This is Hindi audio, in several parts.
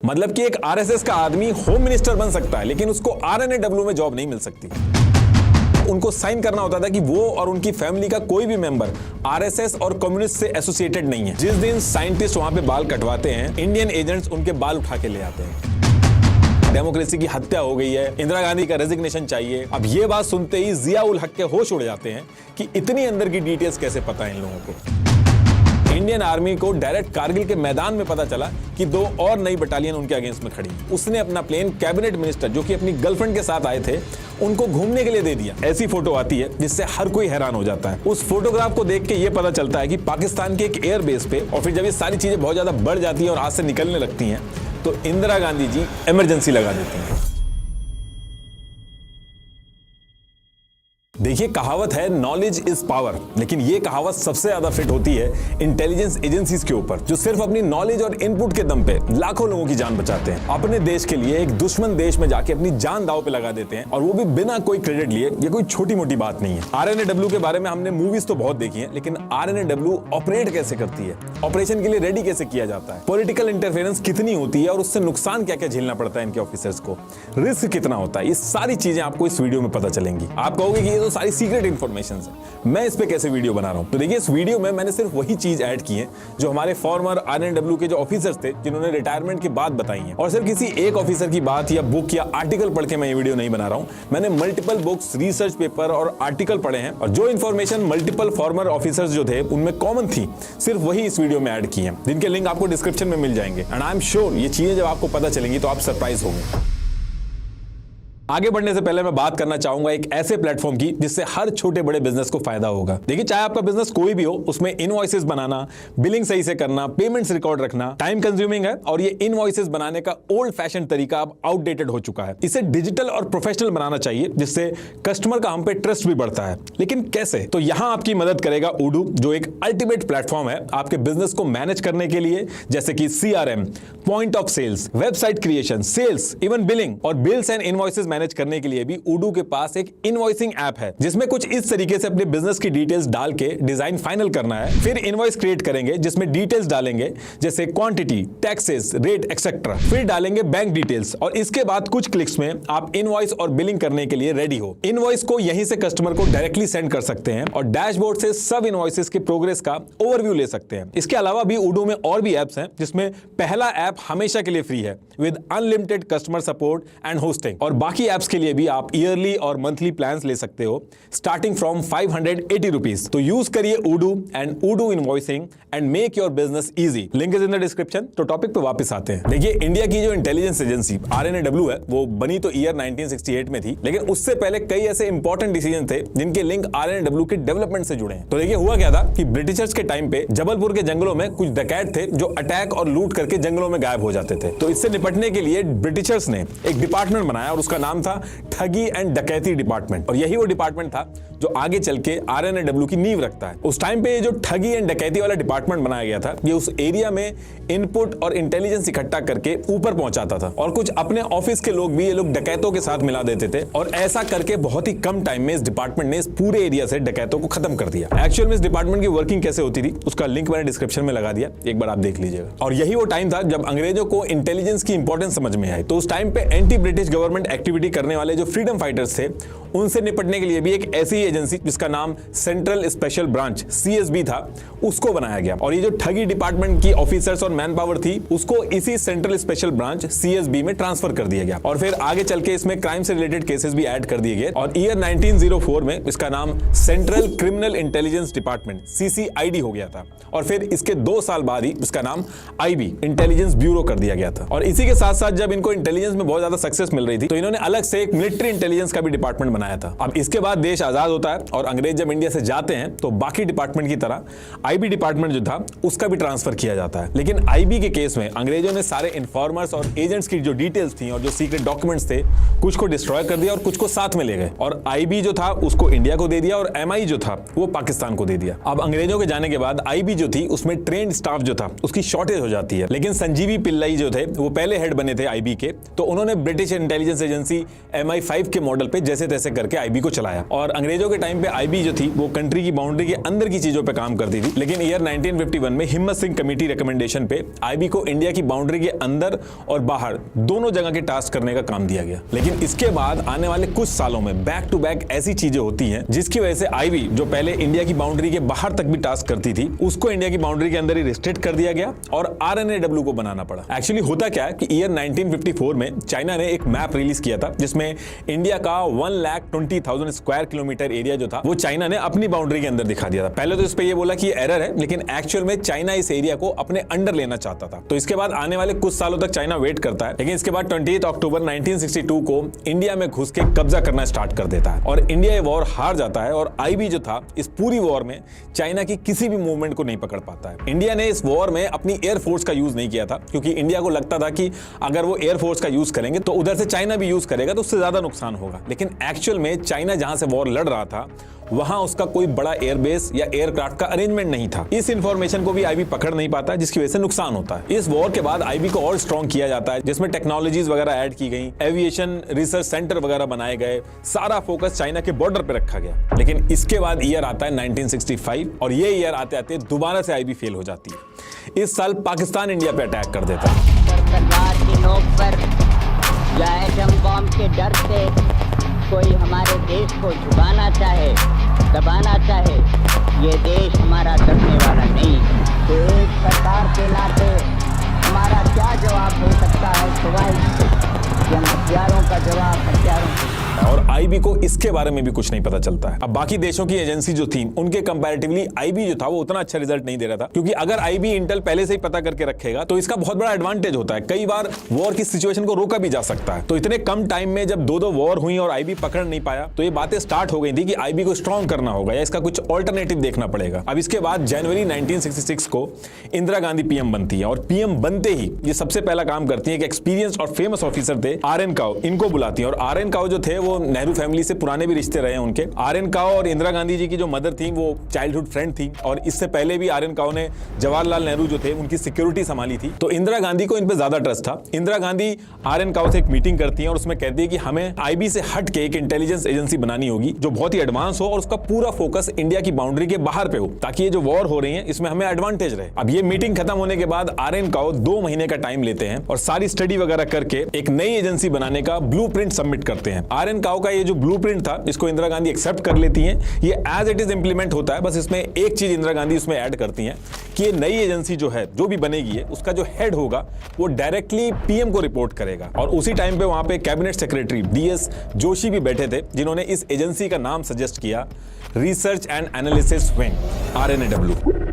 मतलब कि एक आरएसएस का आदमी होम मिनिस्टर बन सकता है, लेकिन उसको आरएनएडब्ल्यू में जॉब नहीं मिल सकती। उनको साइन करना होता था कि वो और उनकी फैमिली का कोई भी मेंबर आरएसएस और कम्युनिस्ट से एसोसिएटेड नहीं है। जिस दिन साइंटिस्ट वहां पे बाल कटवाते हैं, इंडियन एजेंट्स उनके बाल उठा के ले आते हैं। डेमोक्रेसी की हत्या हो गई है, इंदिरा गांधी का रेजिग्नेशन चाहिए। अब ये बात सुनते ही जिया उल हक के होश उड़ जाते हैं कि इतनी अंदर की डिटेल्स कैसे पता है इन लोगों को। इंडियन आर्मी को डायरेक्ट कारगिल के मैदान में पता चला कि 2 और नई बटालियन उनके अगेंस्ट में खड़ी है। उसने अपना प्लेन कैबिनेट मिनिस्टर, जो कि अपनी गर्लफ्रेंड के साथ आए थे, उनको घूमने के लिए दे दिया। ऐसी फोटो आती है जिससे हर कोई हैरान हो जाता है। उस फोटोग्राफ को देख के ये पता चलता है कि पाकिस्तान के एक एयरबेस पे, और फिर जब ये सारी चीजें बहुत ज्यादा बढ़ जाती हैं और हाथ से निकलने लगती हैं, तो इंदिरा गांधी जी इमरजेंसी लगा देती हैं। देखिए, कहावत है नॉलेज इज पावर, लेकिन ये कहावत सबसे ज्यादा फिट होती है इंटेलिजेंस एजेंसीज के ऊपर, जो सिर्फ अपनी नॉलेज और इनपुट के दम पे लाखों लोगों की जान बचाते हैं। अपने देश के लिए एक दुश्मन देश में जाके अपनी जान दांव पे लगा देते हैं, और वो भी बिना कोई क्रेडिट लिए। ये कोई छोटी मोटी बात नहीं है। आरएनएडब्ल्यू के बारे में हमने मूवीज तो बहुत देखी है, लेकिन आरएनएडब्ल्यू ऑपरेट कैसे करती है, ऑपरेशन के लिए रेडी कैसे किया जाता है, पॉलिटिकल इंटरफेरेंस कितनी होती है और उससे नुकसान क्या क्या झेलना पड़ता है इनके ऑफिसर्स को, रिस्क कितना होता है, ये सारी चीजें आपको इस वीडियो में पता चलेंगी। आप कहोगे कि ये तो सारी सीक्रेट इंफॉर्मेशन है, मैं इस पे कैसे वीडियो बना रहा हूं? तो देखिए, इस वीडियो में मैंने सिर्फ वही चीज ऐड की है जो हमारे फॉर्मर आरएनएडब्ल्यू के जो ऑफिसर्स थे, जिन्होंने रिटायरमेंट के बाद बताई है। और सिर्फ किसी एक ऑफिसर की बात या बुक या आर्टिकल पढ़ के मैं ये वीडियो नहीं बना रहा हूं। मैंने मल्टीपल बुक्स, रिसर्च पेपर और आर्टिकल पढ़े हैं, और जो इन्फॉर्मेशन मल्टीपल फॉर्मर ऑफिसर्स जो थे उनमें कॉमन थी, सिर्फ वही इस वीडियो में ऐड की है, जिनके लिंक आपको डिस्क्रिप्शन में मिल जाएंगे। एंड आई एम श्योर ये चीजें जब आपको पता चलेंगी तो आप सरप्राइज होंगे। आगे बढ़ने से पहले मैं बात करना चाहूंगा एक ऐसे प्लेटफॉर्म की जिससे हर छोटे बड़े बिजनेस को फायदा होगा। देखिए, चाहे आपका बिजनेस कोई भी हो, उसमें इनवॉइसेस बनाना, बिलिंग सही से करना, पेमेंट्स रिकॉर्ड रखना टाइम कंज्यूमिंग है, और ये इनवॉइसेस बनाने का ओल्ड फैशन तरीका अब आउटडेटेड हो चुका है। इसे डिजिटल और प्रोफेशनल बनाना चाहिए, जिससे कस्टमर का हम पे ट्रस्ट भी बढ़ता है। लेकिन कैसे? तो यहां आपकी मदद करेगा Odoo, जो एक अल्टीमेट प्लेटफॉर्म है आपके बिजनेस को मैनेज करने के लिए, जैसे कि CRM, point of sales, website creation, sales, even billing और बिल्स एंड इनवॉइसेस मैनेज करने के लिए भी Odoo के पास एक इनवॉइसिंग ऐप है, जिसमें कुछ इस तरीके से अपने बिजनेस की डिटेल्स डाल के डिजाइन फाइनल करना है। फिर इनवॉइस क्रिएट करेंगे, जिसमें डिटेल्स डालेंगे जैसे क्वांटिटी, टैक्सेस, रेट एक्सेट्रा। फिर डालेंगे बैंक डिटेल्स, और इसके बाद कुछ क्लिक्स में आप इनवॉइस और बिलिंग करने के लिए रेडी हो। इनवॉइस को यहीं से कस्टमर को डायरेक्टली सेंड कर सकते हैं, और डैशबोर्ड से सब इनवॉइसेस के प्रोग्रेस का ओवरव्यू ले सकते हैं। इसके अलावा भी Odoo में और भी एप्स हैं, जिसमें पहला ऐप हमेशा के लिए फ्री है with unlimited customer support and hosting, और बाकी एप्स के लिए भी आप ईयरली और मंथली प्लान्स ले सकते हो, स्टार्टिंग फ्रॉम 580 रुपीज। तो यूज करिए Odoo and Odoo invoicing and make your business easy. Link is in the description. तो टॉपिक पे वापस आते हैं। देखिए, इंडिया की जो इंटेलिजेंस एजेंसी आरएनएडब्ल्यू है, वो बनी तो ईयर 1968 में थी, लेकिन उससे पहले कई ऐसे इंपॉर्टेंट डिसीजन थे जिनके लिंक आरएनएडब्ल्यू के डेवलपमेंट से जुड़े हैं। तो देखिए, हुआ क्या था कि ब्रिटिशर्स के टाइम पे जबलपुर के जंगलों में कुछ डकैत थे जो अटैक और लूट करके जंगलों में गायब हो जाते थे। तो इससे निपटने के लिए ब्रिटिशर्स ने एक डिपार्टमेंट बनाया, और उसका नाम था ठगी एंड डकैती डिपार्टमेंट। और यही वो डिपार्टमेंट था जो आगे चल के आरएनएडब्ल्यू की नींव रखता है। उस टाइम पे ये जो ठगी एंड डकैती वाला डिपार्टमेंट बनाया गया था, ये उस एरिया में इनपुट और इंटेलिजेंस इकट्ठा करके ऊपर पहुंचाता था, और कुछ अपने ऑफिस के लोग भी ये लोग डकैतों के साथ मिला देते थे। और ऐसा करके बहुत ही कम टाइम में इस डिपार्टमेंट ने इस पूरे एरिया से डकैतों को खत्म कर दिया। एक्चुअल में इस डिपार्टमेंट की वर्किंग कैसे होती थी, उसका लिंक मैंने डिस्क्रिप्शन में लगा दिया, एक बार आप देख लीजिएगा। और यही वो टाइम था जब अंग्रेजों को इंटेलिजेंस की इंपॉर्टेंस समझ में आई। तो उस टाइम पे एंटी ब्रिटिश गवर्नमेंट एक्टिविटी करने वाले जो फ्रीडम फाइटर्स थे, उनसे निपटने के लिए भी एक ऐसी एजेंसी, जिसका नाम सेंट्रल स्पेशल ब्रांच CSB था, उसको बनाया गया। और ये जो ठगी डिपार्टमेंट की ऑफिसर्स और मैन पावर थी, उसको इसी सेंट्रल स्पेशल ब्रांच CSB में ट्रांसफर कर दिया गया। और फिर आगे चल के इसमें क्राइम से रिलेटेड केसेस भी ऐड कर दिए गए, और ईयर 1904 में इसका नाम central criminal intelligence department CCID हो गया था। और फिर इसके 2 साल बाद ही इसका नाम IB इंटेलिजेंस ब्यूरो कर दिया गया था। और इसी के साथ साथ जब इनको इंटेलिजेंस में बहुत ज्यादा सक्सेस मिल रही थी, तो इन्होंने अलग से एक मिलिट्री इंटेलिजेंस का भी डिपार्टमेंट बनाया था। अब इसके बाद देश आजाद होता है, और अंग्रेज जब इंडिया से जाते हैं, तो बाकी डिपार्टमेंट की तरह IB डिपार्टमेंट जो था, उसका भी ट्रांसफर किया जाता है। लेकिन IB के केस में अंग्रेजों ने सारे इन्फॉर्मर्स और एजेंट्स की जो डिटेल्स थी और जो सीक्रेट डॉक्यूमेंट्स थे, कुछ को डिस्ट्रॉय कर दिया और कुछ को साथ में ले गए। और IB जो था उसको इंडिया को दे दिया, और MI जो था वो पाकिस्तान को दे दिया। अब अंग्रेजों के जाने के बाद IB जो थी, उसमें ट्रेंड स्टाफ जो था उसकी शॉर्टेज हो जाती है। लेकिन संजीवी पिल्लाई जो थे, वो पहले हेड बने थे IB के, तो उन्होंने ब्रिटिश इंटेलिजेंस एजेंसी MI5 के मॉडल पे जैसे तैसे करके IB को चलाया। और अंग्रेजों अंग्रेजों के टाइम पे आईबी जो थी वो कंट्री की बाउंड्री के अंदर की चीजों पे काम करती थी, लेकिन ईयर 1951 में हिम्मत सिंह कमेटी रिकमेंडेशन पे आईबी को इंडिया की बाउंड्री के अंदर और बाहर दोनों जगह के टास्क करने का काम दिया गया। लेकिन इसके बाद आने वाले कुछ सालों में बैक टू बैक ऐसी चीजें होती हैं जिसकी वजह से आईबी जो पहले इंडिया की बाउंड्री के बाहर तक भी टास्क करती थी उसको इंडिया की बाउंड्री के अंदर ही रिस्ट्रिक्ट कर दिया गया और आरएनएडब्ल्यू को बनाना पड़ा। एक्चुअली होता क्या है कि ईयर 1954 में चाइना ने एक मैप रिलीज किया था जिसमें इंडिया का 1,20,000 स्क्वायर किलोमीटर एरिया जो था वो चाइना ने अपनी बाउंड्री के अंदर दिखा दिया था। पहले तो इस पे ये बोला कि ये एरर है, लेकिन एक्चुअल में चाइना इस एरिया को अपने अंडर लेना चाहता था। तो इसके बाद आने वाले कुछ सालों तक चाइना वेट करता है, लेकिन इसके बाद 28 अक्टूबर 1962 को इंडिया में घुस के कब्जा करना स्टार्ट कर देता है और इंडिया ये वॉर हार जाता है और आईबी जो था इस पूरी वॉर में चाइना की किसी भी मूवमेंट को नहीं पकड़ पाता है। इंडिया ने इस वॉर में अपनी एयरफोर्स का यूज नहीं किया था क्योंकि इंडिया को लगता था कि अगर वो एयरफोर्स का यूज करेंगे तो उधर से चाइना भी यूज करेगा तो उससे ज्यादा नुकसान होगा। लेकिन एक्चुअल में चाइना जहां से वॉर लड़ रहा था वहां उसका कोई बड़ा एयरबेस या एयरक्राफ्ट का अरेंजमेंट नहीं था। इस इंफॉर्मेशन को भी आईबी पकड़ नहीं पाता जिसकी वजह से नुकसान होता है। इस वॉर के बाद आईबी को और स्ट्रॉन्ग किया जाता है जिसमें टेक्नोलॉजीज वगैरह ऐड की गई, एविएशन रिसर्च सेंटर वगैरह बनाए गए, सारा फोकस चाइना के बॉर्डर पे रखा गया। लेकिन इसके बाद ईयर आता है 1965 और ये ईयर आते आते दोबारा से आईबी फेल हो जाती है। इस साल पाकिस्तान इंडिया पे अटैक कर देता है। सरकार की नोक पर या एटम बॉम्ब के डर से कोई हमारे देश को झुकाना चाहे, दबाना चाहे, ये देश हमारा डरने वाला नहीं। तो एक सरकार के नाते हमारा क्या जवाब हो सकता है सिवाय कि हम हथियारों का जवाब हथियारों से। और आईबी को इसके बारे में भी कुछ नहीं पता चलता है। अब बाकी देशों की एजेंसी जो थी उनके कंपैरेटिवली आईबी जो था वो उतना अच्छा रिजल्ट नहीं दे रहा था, क्योंकि अगर आईबी इंटेल पहले से ही पता करके रखेगा तो इसका बहुत बड़ा एडवांटेज होता है। कई बार वॉर की सिचुएशन को रोका भी जा सकता है। तो इतने कम टाइम में जब दो वॉर हुई और आईबी पकड़ नहीं पाया तो ये बातें स्टार्ट हो गई थी कि आईबी को स्ट्रॉन्ग करना होगा या इसका कुछ ऑल्टरनेटिव देखना पड़ेगा। अब इसके बाद जनवरी 1966 को इंदिरा गांधी पीएम बनती है और पीएम बनते ही ये सबसे पहला काम करती है कि एक्सपीरियंस और फेमस ऑफिसर थे आर.एन. काओ, इनको बुलाती है। और आर.एन. काओ जो थे वो नेहरू फैमिली से पुराने भी रिश्ते रहे हैं उनके। आर.एन. काओ और इंदिरा गांधी जी की जो मदर थी वो चाइल्डहुड फ्रेंड थी और इससे पहले भी आर.एन. काओ ने जवाहरलाल नेहरू जो थे उनकी सिक्योरिटी संभाली थी। तो इंदिरा गांधी को इन पे ज्यादा ट्रस्ट था। इंदिरा गांधी आर.एन. काओ से एक मीटिंग करती है और उसमें कहती है कि हमें आईबी से हट के एक इंटेलिजेंस एजेंसी बनानी होगी जो बहुत ही एडवांस हो और उसका पूरा फोकस इंडिया की बाउंड्री के बाहर पे हो, ताकि ये जो वॉर हो रही है इसमें हमें एडवांटेज रहे। अब ये मीटिंग खत्म होने के बाद आर.एन. काओ 2 महीने का टाइम लेते हैं और सारी स्टडी वगैरह करके एक नई एजेंसी बनाने का ब्लूप्रिंट सबमिट करते हैं। आर.एन. काओ का ये जो ब्लूप्रिंट था इसको इंदिरा गांधी एक्सेप्ट कर लेती हैं। ये एज इट इज इंप्लीमेंट होता है। बस इसमें एक चीज इंदिरा गांधी उसमें ऐड करती हैं कि ये नई एजेंसी जो है जो भी बनेगी है उसका जो हेड होगा वो डायरेक्टली पीएम को रिपोर्ट करेगा। और उसी टाइम पे वहां पे कैबिनेट सेक्रेटरी डीएस जोशी भी बैठे थे जिन्होंने इस एजेंसी का नाम सजेस्ट किया, रिसर्च एंड एनालिसिस विंग, आरएनएडब्ल्यू।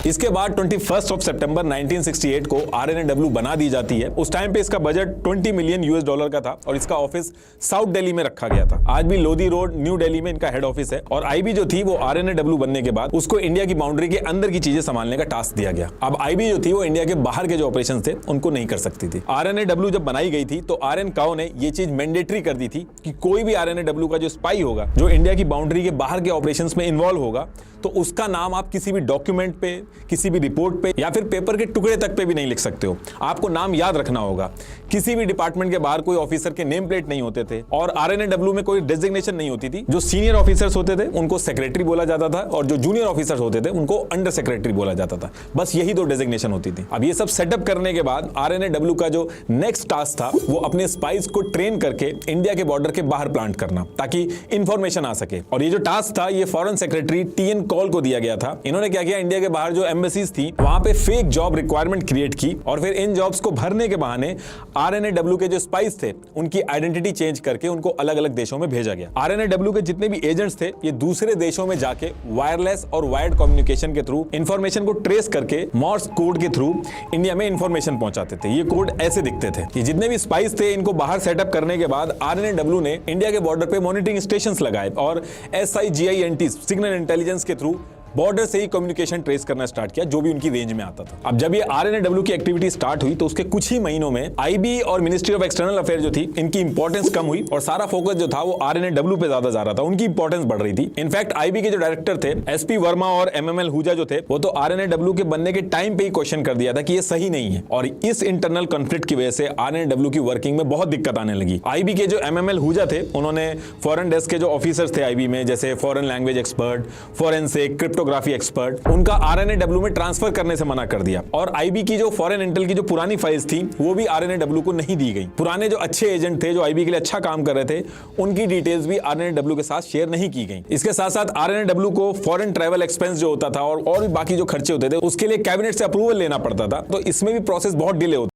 इसके बाद 21 सितंबर 1968 को आरएनएडब्ल्यू बना दी जाती है। उस टाइम पे इसका बजट $20 मिलियन का था और इसका ऑफिस साउथ दिल्ली में रखा गया था। आज भी लोधी रोड न्यू दिल्ली में इनका हेड ऑफिस है। और आईबी जो थी वो आरएनएडब्ल्यू बनने के बाद उसको इंडिया की बाउंड्री के अंदर की चीजें संभालने का टास्क दिया गया। अब आईबी जो थी वो इंडिया के बाहर के जो ऑपरेशन थे उनको नहीं कर सकती थी। आरएनएडब्ल्यू जब बनाई गई थी तो आर.एन. काओ ने ये चीज मैंडेटरी कर दी थी कि कोई भी आरएनएडब्ल्यू का जो स्पाई होगा जो इंडिया की बाउंड्री के बाहर के ऑपरेशंस में इन्वॉल्व होगा तो उसका नाम आप किसी भी डॉक्यूमेंट पे, किसी भी रिपोर्ट पे या फिर पेपर के टुकड़े तक पे भी नहीं लिख सकते हो। आपको नाम याद रखना होगा। किसी भी डिपार्टमेंट के बाहर कोई ऑफिसर के नेम प्लेट नहीं होते थे और आरएनएडब्ल्यू में कोई डेजिग्नेशन नहीं होती थी। जो सीनियर ऑफिसर्स होते थे उनको सेक्रेटरी बोला जाता था और जो जूनियर ऑफिसर्स होते थे उनको अंडर सेक्रेटरी बोला जाता था। बस यही 2 डेजिग्नेशन होती थी। अब ये सब सेटअप करने के बाद आरएनएडब्ल्यू का जो नेक्स्ट टास्क था वो अपने स्पाइस को ट्रेन करके इंडिया के बॉर्डर के बाहर प्लांट करना ताकि इंफॉर्मेशन आ सके। और ये जो टास्क था ये फॉरेन सेक्रेटरी टीएन कॉल को दिया गया था। इन्होंने क्या किया, इंडिया के बाहर जो एम्बेसीज थी वहां पे फेक जॉब रिक्वायरमेंट क्रिएट की और फिर इन जॉब्स को भरने के बहाने आरएनएडब्ल्यू के जो स्पाइस थे उनकी आइडेंटिटी चेंज करके उनको अलग अलग देशों में भेजा गया। आरएनएडब्ल्यू के जितने भी एजेंट्स थे ये दूसरे देशों में जाके वायरलेस और वायर्ड कम्युनिकेशन के थ्रू इंफॉर्मेशन को ट्रेस करके मॉर्स कोड के थ्रू इंडिया में इंफॉर्मेशन पहुंचाते थे। ये कोड ऐसे दिखते थे। ये जितने भी स्पाइस थे इनको बाहर सेटअप करने के बाद आरएनएडब्ल्यू ने इंडिया के बॉर्डर पे मॉनिटरिंग स्टेशंस लगाए और SIGINT सिग्नल इंटेलिजेंस के थ्रू बॉर्डर से ही कम्युनिकेशन ट्रेस करना स्टार्ट किया, जो भी उनकी रेंज में आता था। अब जब ये RNAW की एक्टिविटी स्टार्ट हुई तो उसके कुछ ही महीनों में IB और मिनिस्ट्री ऑफ एक्सटर्नल अफेयर जो थी, इनकी इंपॉर्टेंस कम हुई और सारा फोकस जो था वो RNAW पे ज्यादा जा रहा था, उनकी इंपॉर्टेंस बढ़ रही थी। इनफैक्ट IB के जो डायरेक्टर थे SP वर्मा और MML हुजा जो थे, वो तो RNAW के बनने के टाइम पे ही क्वेश्चन कर दिया था कि ये सही नहीं है, और इस इंटरनल कॉन्फ्लिक्ट की वजह से RNAW की वर्किंग में बहुत दिक्कत आने लगी। IB के जो MML हुजा थे, उन्होंने फॉरेन डेस्क के जो ऑफिसर्स थे IB में, जैसे foreign language expert, forensic, cryptography expert, उनका RNAW में ट्रांसफर करने से मना कर दिया। और IB की जो फॉरेन इंटेल की जो पुरानी फाइल्स थी वो भी RNAW को नहीं दी गई। पुराने जो अच्छे एजेंट थे जो IB के लिए अच्छा काम कर रहे थे, उनकी डिटेल्स भी RNAW के साथ शेयर नहीं की गई। इसके साथ साथ RNAW को फॉरेन ट्रैवल एक्सपेंस जो होता था और भी बाकी जो खर्चे होते थे, उसके लिए कैबिनेट से अप्रूवल लेना पड़ता था, तो इसमें भी प्रोसेस बहुत डिले होता